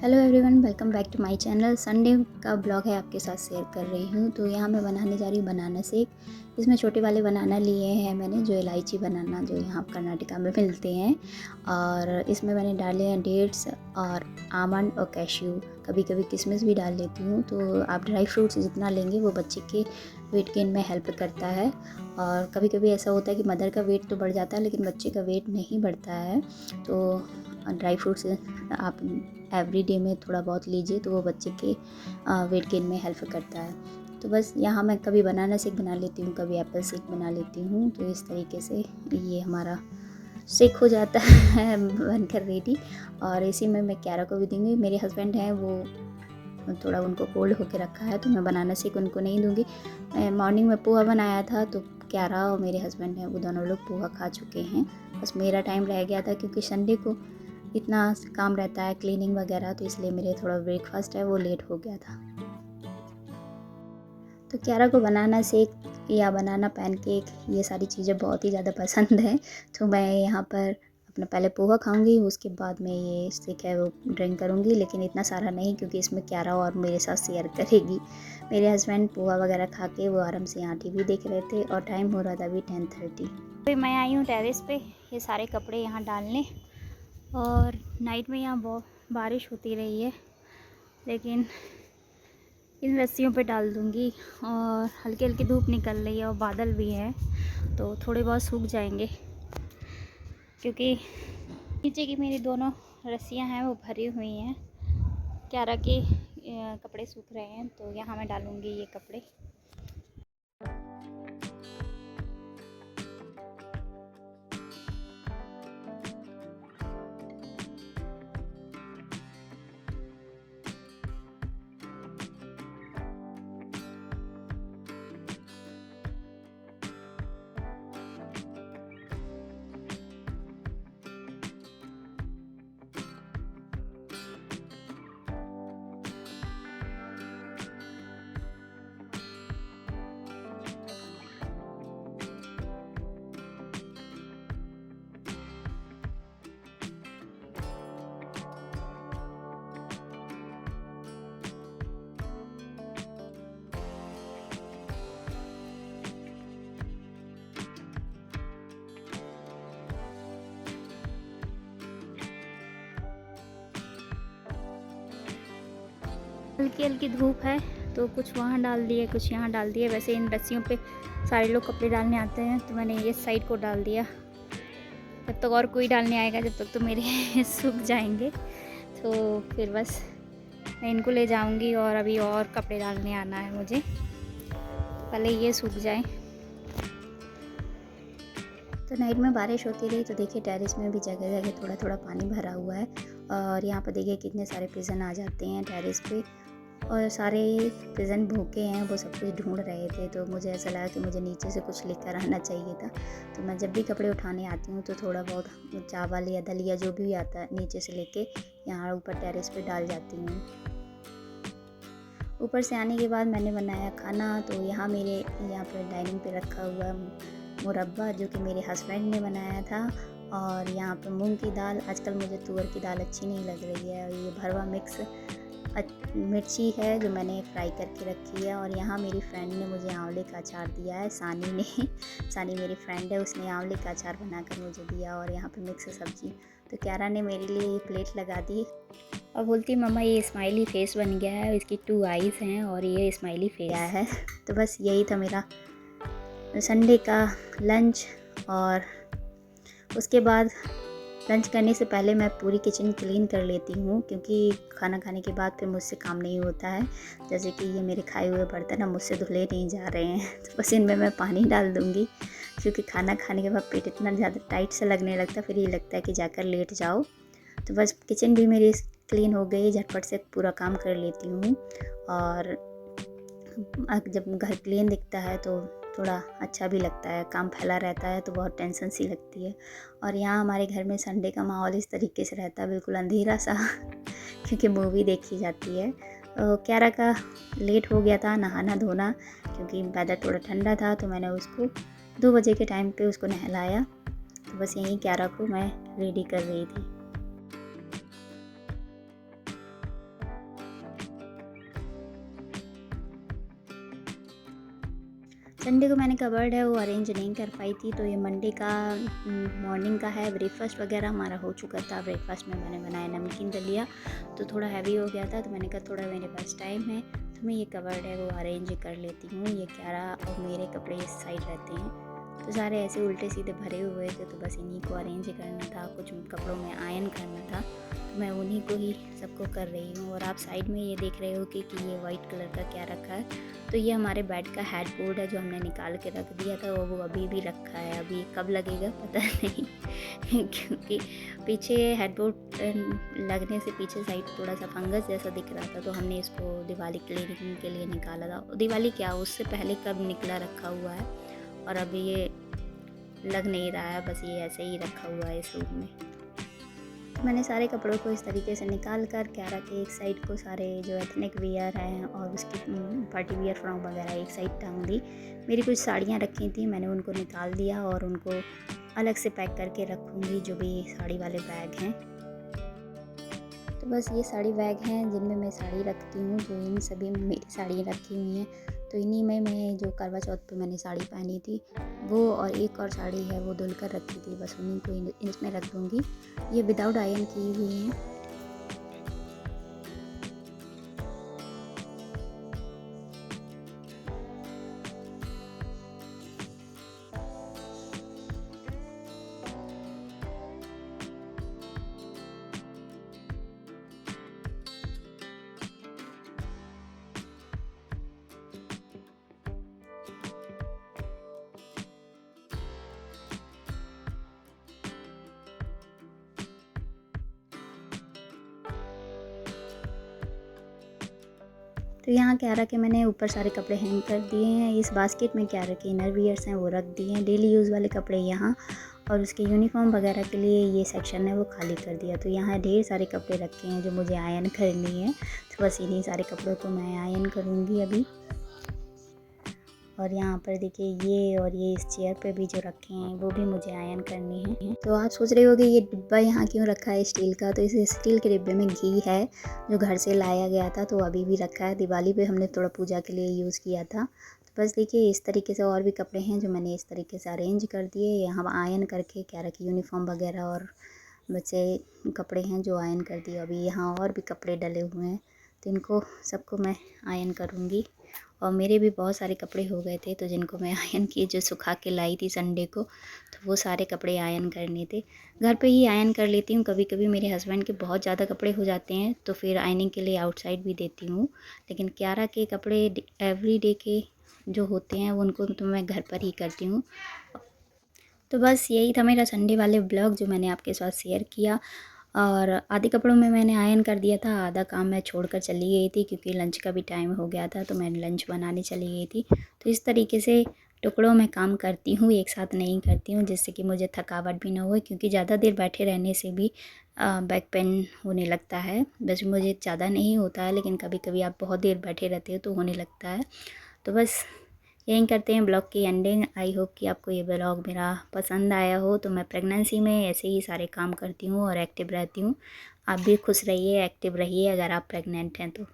Hello everyone, welcome back to my channel. Sunday का blog है आपके साथ शेयर कर रही हूँ। तो यहाँ मैं बनाने जा रही हूँ बनाना शेक। इसमें छोटे वाले बनाना लिए हैं मैंने, जो इलायची बनाना जो यहाँ कर्नाटका में मिलते हैं। और इसमें मैंने डाले हैं डेट्स और आमंड और कैश्यू, कभी कभी किशमिश भी डाल लेती हूँ। तो आप ड्राई फ्रूट्स जितना लेंगे वो बच्चे के वेट गेन में हेल्प करता है। और कभी कभी ऐसा होता है कि मदर का वेट तो बढ़ जाता है लेकिन बच्चे का वेट नहीं बढ़ता है। तो ड्राई फ्रूट्स आप एवरी डे में थोड़ा बहुत लीजिए तो वो बच्चे के वेट गेन में हेल्प करता है। तो बस यहाँ मैं कभी बनाना शेक बना लेती हूँ, कभी एप्पल शेक बना लेती हूँ। तो इस तरीके से ये हमारा शेक हो जाता है बनकर रेडी। और इसी में मैं क्यारा को भी दूँगी। मेरे हस्बैंड हैं वो थोड़ा उनको कोल्ड होकर रखा है तो मैं बनाना शेक उनको नहीं दूँगी। मॉर्निंग में पोहा बनाया था तो क्यारा और मेरे हस्बैंड हैं वो दोनों लोग पोहा खा चुके हैं। बस मेरा टाइम रह गया था क्योंकि संडे को इतना काम रहता है क्लीनिंग वगैरह, तो इसलिए मेरे थोड़ा ब्रेकफास्ट है वो लेट हो गया था। तो क्यारा को बनाना शेक या बनाना पैनकेक ये सारी चीज़ें बहुत ही ज़्यादा पसंद है। तो मैं यहाँ पर अपना पहले पोहा खाऊंगी, उसके बाद मैं ये शेक है वो ड्रिंक करूँगी, लेकिन इतना सारा नहीं क्योंकि इसमें क्यारा और मेरे साथ शेयर करेगी। मेरे हस्बैंड पोहा वगैरह खा के वो आराम से यहाँ टीवी देख रहे थे और टाइम हो रहा था अभी 10:30। फिर मैं आई हूँ टेरेस पे ये सारे कपड़े यहाँ डालने। और नाइट में यहाँ बहुत बारिश होती रही है, लेकिन इन रस्सियों पे डाल दूँगी। और हल्की हल्की धूप निकल रही है और बादल भी है तो थोड़े बहुत सूख जाएंगे, क्योंकि नीचे की मेरी दोनों रस्सियाँ हैं वो भरी हुई हैं। क्यारा के कपड़े सूख रहे हैं तो यहाँ मैं डालूँगी ये कपड़े। हल्की हल्की धूप है तो कुछ वहाँ डाल दिए कुछ यहाँ डाल दिए। वैसे इन रस्सियों पे सारे लोग कपड़े डालने आते हैं तो मैंने ये साइड को डाल दिया। जब तक और कोई डालने आएगा जब तक तो मेरे सूख जाएंगे। तो फिर बस मैं इनको ले जाऊंगी और अभी और कपड़े डालने आना है मुझे, पहले ये सूख जाए। तो नाइट में बारिश होती रही तो देखिए टेरेस में भी जगह जगह थोड़ा थोड़ा पानी भरा हुआ है। और यहाँ पर देखिए कितने सारे पिजन आ जाते हैं टेरेस पे, और सारे पिजन भूखे हैं वो सब कुछ ढूंढ रहे थे। तो मुझे ऐसा लगा कि मुझे नीचे से कुछ लेकर आना चाहिए था। तो मैं जब भी कपड़े उठाने आती हूँ तो थोड़ा बहुत चावल या दलिया जो भी आता है नीचे से लेके यहाँ ऊपर टेरेस पे डाल जाती हूँ। ऊपर से आने के बाद मैंने बनाया खाना। तो यहाँ मेरे यहाँ पर डाइनिंग पे रखा हुआ मुरब्बा जो कि मेरे हस्बैंड ने बनाया था। और यहाँ पर मूंग की दाल, आजकल मुझे तुअर की दाल अच्छी नहीं लग रही है। और ये भरवा मिक्स मिर्ची है जो मैंने फ्राई करके रखी है। और यहाँ मेरी फ्रेंड ने मुझे आंवले का अचार दिया है, सानी ने। सानी मेरी फ्रेंड है, उसने आंवले का अचार बनाकर मुझे दिया। और यहाँ पे मिक्स सब्जी। तो क्यारा ने मेरे लिए ये प्लेट लगा दी और बोलती मम्मा ये स्माइली फेस बन गया है, इसकी 2 आईज़ हैं और ये स्माइली फेस है। तो बस यही था मेरा संडे का लंच। और उसके बाद लंच करने से पहले मैं पूरी किचन क्लीन कर लेती हूँ, क्योंकि खाना खाने के बाद फिर मुझसे काम नहीं होता है। जैसे कि ये मेरे खाए हुए बर्तन अब मुझसे धुले नहीं जा रहे हैं तो बस इनमें मैं पानी डाल दूँगी, क्योंकि खाना खाने के बाद पेट इतना ज़्यादा टाइट सा लगने लगता है, फिर ये लगता है कि जाकर लेट जाओ। तो बस किचन भी मेरी क्लीन हो गई, झटपट से पूरा काम कर लेती हूँ। और जब घर क्लीन दिखता है तो थोड़ा अच्छा भी लगता है, काम फैला रहता है तो बहुत टेंशन सी लगती है। और यहाँ हमारे घर में संडे का माहौल इस तरीके से रहता है, बिल्कुल अंधेरा सा क्योंकि मूवी देखी जाती है। क्यारा का लेट हो गया था नहाना धोना, क्योंकि वेदर थोड़ा ठंडा था तो मैंने उसको 2 बजे के टाइम पे उसको नहलाया। तो बस यहीं क्यारा को मैं रेडी कर रही थी। संडे को मैंने कबर्ड है वो अरेंज नहीं कर पाई थी, तो ये मंडे का मॉर्निंग का है। ब्रेकफ़ास्ट वगैरह हमारा हो चुका था। ब्रेकफ़ास्ट में मैंने बनाया नमकीन दलिया, तो थोड़ा हैवी हो गया था, तो मैंने कहा थोड़ा मेरे पास टाइम है तो मैं ये कबर्ड है वो अरेंज कर लेती हूँ। ये क्यारा और मेरे कपड़े इस साइड रहते हैं, तो सारे ऐसे उल्टे सीधे भरे हुए थे, तो बस इन्हीं को अरेंज करना था। कुछ कपड़ों में आयरन करना था, तो मैं उन्हीं को ही सबको कर रही हूँ। और आप साइड में ये देख रहे हो कि ये वाइट कलर का क्या रखा है, तो ये हमारे बेड का हेड बोर्ड है जो हमने निकाल के रख दिया था, वो अभी भी रखा है। अभी कब लगेगा पता नहीं क्योंकि पीछे हेड बोर्ड लगने से पीछे साइड थोड़ा सा फंगस जैसा दिख रहा था, तो हमने इसको दिवाली क्लीनिंग के लिए निकाला था। दिवाली क्या, उससे पहले कब निकला रखा हुआ है, और अभी ये लग नहीं रहा है, बस ये ऐसे ही रखा हुआ है इस रूम में। मैंने सारे कपड़ों को इस तरीके से निकाल कर क्यारा के एक साइड को सारे जो एथनिक वियर हैं और उसकी पार्टी वियर फ्रॉक वगैरह एक साइड टांग दी। मेरी कुछ साड़ियाँ रखी थी, मैंने उनको निकाल दिया और उनको अलग से पैक करके रखूँगी, जो भी साड़ी वाले बैग हैं। तो बस ये साड़ी बैग हैं जिनमें मैं साड़ी रखती हूँ, जो इन सभी में मेरी साड़ियाँ रखी हुई हैं। तो इन्हीं में मैं जो करवा चौथ पे मैंने साड़ी पहनी थी वो, और एक और साड़ी है वो धुल कर रखी थी, बस उन्हीं को इसमें रख दूँगी। ये विदाउट आयरन की हुई हैं। तो यहाँ क्यारा के मैंने ऊपर सारे कपड़े हैंग कर दिए हैं। इस बास्केट में क्यारा के इनर वियर्स हैं वो रख दिए हैं, डेली यूज़ वाले कपड़े यहाँ, और उसके यूनिफॉर्म वगैरह के लिए ये सेक्शन है वो खाली कर दिया। तो यहाँ ढेर सारे कपड़े रखे हैं जो मुझे आयरन करनी है, तो बस इन्हीं सारे कपड़ों को मैं आयरन करूँगी अभी। और यहाँ पर देखिए ये, और ये इस चेयर पे भी जो रखे हैं वो भी मुझे आयरन करनी है। तो आप सोच रहे होगे ये डिब्बा यहाँ क्यों रखा है स्टील का, तो इस स्टील के डिब्बे में घी है जो घर से लाया गया था, तो अभी भी रखा है। दिवाली पे हमने थोड़ा पूजा के लिए यूज़ किया था। तो बस देखिए इस तरीके से और भी कपड़े हैं जो मैंने इस तरीके से अरेंज कर दिए यहाँ आयरन करके। क्यारा की यूनिफॉर्म वगैरह और बच्चे कपड़े हैं जो आयरन कर दिए। अभी यहाँ और भी कपड़े डले हुए हैं, तो इनको सबको मैं आयरन करूँगी। और मेरे भी बहुत सारे कपड़े हो गए थे, तो जिनको मैं आयरन किए, जो सुखा के लाई थी संडे को, तो वो सारे कपड़े आयरन करने थे। घर पे ही आयरन कर लेती हूँ, कभी कभी मेरे हस्बैंड के बहुत ज़्यादा कपड़े हो जाते हैं तो फिर आयरनिंग के लिए आउटसाइड भी देती हूँ, लेकिन क्यारा के कपड़े एवरी डे के जो होते हैं उनको तो मैं घर पर ही करती हूँ। तो बस यही था मेरा संडे वाले ब्लॉग जो मैंने आपके साथ शेयर किया। और आधे कपड़ों में मैंने आयरन कर दिया था, आधा काम मैं छोड़कर चली गई थी क्योंकि लंच का भी टाइम हो गया था, तो मैं लंच बनाने चली गई थी। तो इस तरीके से टुकड़ों में काम करती हूँ, एक साथ नहीं करती हूँ, जिससे कि मुझे थकावट भी ना हो, क्योंकि ज़्यादा देर बैठे रहने से भी बैक पेन होने लगता है। वैसे मुझे ज़्यादा नहीं होता है, लेकिन कभी कभी आप बहुत देर बैठे रहते हो तो होने लगता है। तो बस यहीं करते हैं ब्लॉग की एंडिंग। आई होप कि आपको ये ब्लॉग मेरा पसंद आया हो। तो मैं प्रेगनेंसी में ऐसे ही सारे काम करती हूँ और एक्टिव रहती हूँ। आप भी खुश रहिए, एक्टिव रहिए अगर आप प्रेग्नेंट हैं तो।